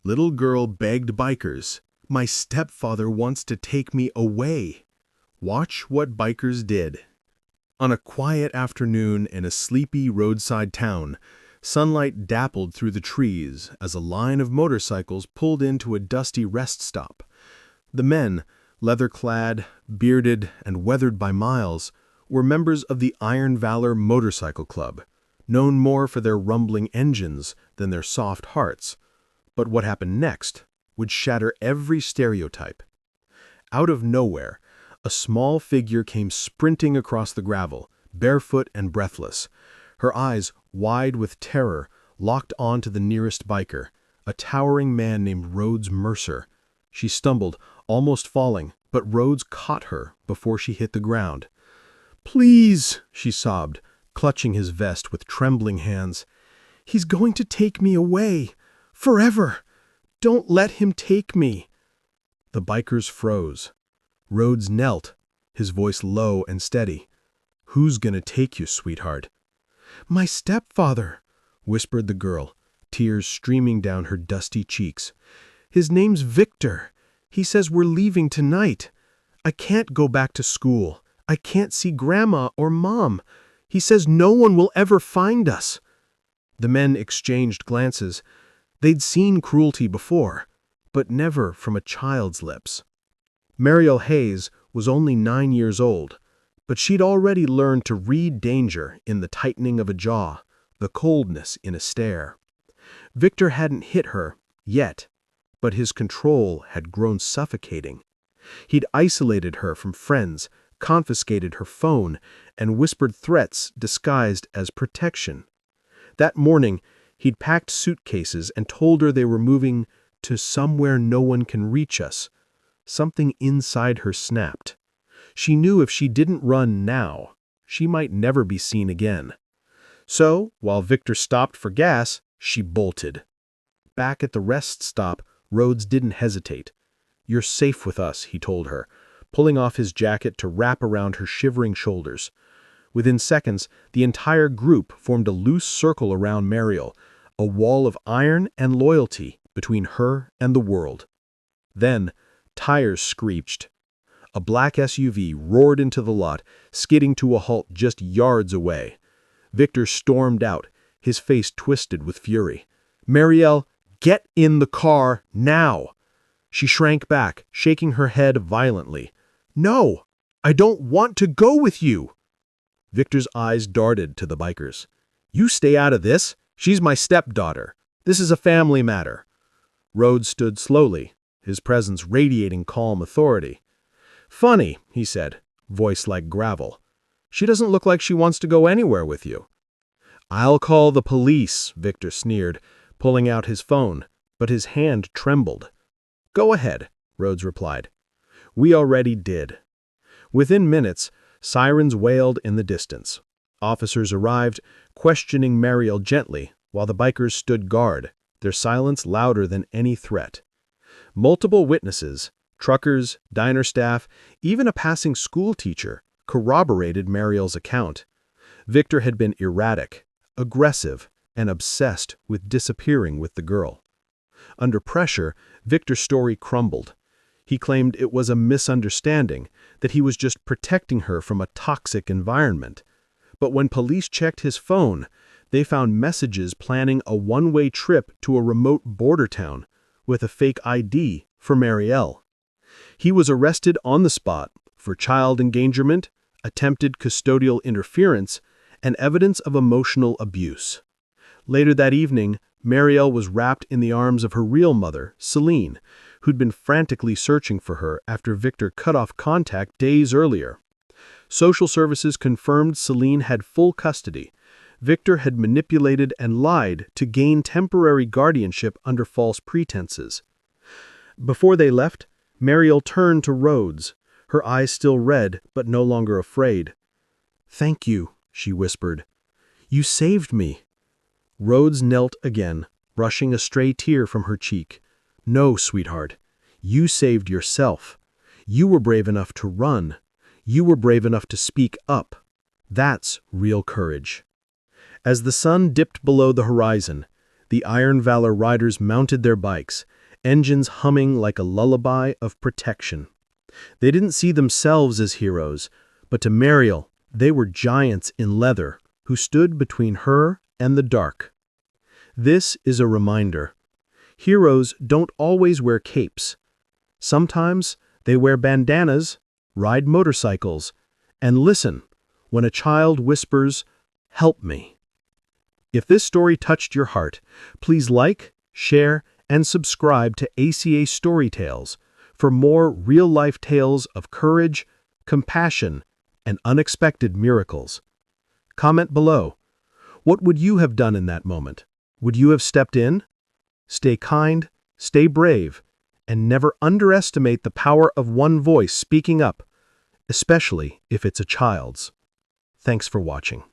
Little girl begged bikers, "My stepfather wants to take me away." Watch what bikers did. On a quiet afternoon in a sleepy roadside town, sunlight dappled through the trees as a line of motorcycles pulled into a dusty rest stop. The men, leather-clad, bearded, and weathered by miles, were members of the Iron Valor Motorcycle Club, known more for their rumbling engines than their soft hearts. But what happened next would shatter every stereotype. Out of nowhere, a small figure came sprinting across the gravel, barefoot and breathless. Her eyes, wide with terror, locked onto the nearest biker, a towering man named Rhodes Mercer. She stumbled, almost falling, but Rhodes caught her before she hit the ground. "Please," she sobbed, clutching his vest with trembling hands. "He's going to take me away. Forever. Don't let him take me." The bikers froze. Rhodes knelt, his voice low and steady. "Who's gonna take you, sweetheart?" "My stepfather," whispered the girl, tears streaming down her dusty cheeks. "His name's Victor. He says we're leaving tonight. I can't go back to school. I can't see Grandma or Mom. He says no one will ever find us." The men exchanged glances. They'd seen cruelty before, but never from a child's lips. Mariel Hayes was only 9 years old, but she'd already learned to read danger in the tightening of a jaw, the coldness in a stare. Victor hadn't hit her, yet, but his control had grown suffocating. He'd isolated her from friends, confiscated her phone, and whispered threats disguised as protection. That morning, he'd packed suitcases and told her they were moving to somewhere no one can reach us. Something inside her snapped. She knew if she didn't run now, she might never be seen again. So, while Victor stopped for gas, she bolted. Back at the rest stop, Rhodes didn't hesitate. "You're safe with us," he told her, pulling off his jacket to wrap around her shivering shoulders. Within seconds, the entire group formed a loose circle around Mariel, a wall of iron and loyalty between her and the world. Then, tires screeched. A black SUV roared into the lot, skidding to a halt just yards away. Victor stormed out, his face twisted with fury. "Mariel, get in the car now!" She shrank back, shaking her head violently. "No, I don't want to go with you!" Victor's eyes darted to the bikers. "You stay out of this. She's my stepdaughter. This is a family matter." Rhodes stood slowly, his presence radiating calm authority. "Funny," he said, voice like gravel. "She doesn't look like she wants to go anywhere with you." "I'll call the police," Victor sneered, pulling out his phone, but his hand trembled. "Go ahead," Rhodes replied. "We already did." Within minutes, sirens wailed in the distance. Officers arrived, questioning Mariel gently, while the bikers stood guard, their silence louder than any threat. Multiple witnesses, truckers, diner staff, even a passing school teacher, corroborated Mariel's account. Victor had been erratic, aggressive, and obsessed with disappearing with the girl. Under pressure, Victor's story crumbled. He claimed it was a misunderstanding, that he was just protecting her from a toxic environment. But when police checked his phone, they found messages planning a one-way trip to a remote border town with a fake ID for Mariel. He was arrested on the spot for child endangerment, attempted custodial interference, and evidence of emotional abuse. Later that evening, Mariel was wrapped in the arms of her real mother, Celine, who'd been frantically searching for her after Victor cut off contact days earlier. Social services confirmed Celine had full custody. Victor had manipulated and lied to gain temporary guardianship under false pretenses. Before they left, Mariel turned to Rhodes, her eyes still red but no longer afraid. "Thank you," she whispered. "You saved me." Rhodes knelt again, brushing a stray tear from her cheek. "No, sweetheart. You saved yourself. You were brave enough to run. You were brave enough to speak up. That's real courage." As the sun dipped below the horizon, The Iron Valor riders mounted their bikes, engines humming like a lullaby of protection. They didn't see themselves as heroes, but to Mariel, they were giants in leather who stood between her and the dark. This is a reminder. Heroes don't always wear capes. Sometimes they wear bandanas, ride motorcycles, and listen when a child whispers, "Help me." If this story touched your heart, please like, share, and subscribe to ACA Story Tales for more real-life tales of courage, compassion, and unexpected miracles. Comment below. What would you have done in that moment? Would you have stepped in? Stay kind, stay brave, and never underestimate the power of one voice speaking up, especially if it's a child's. Thanks for watching.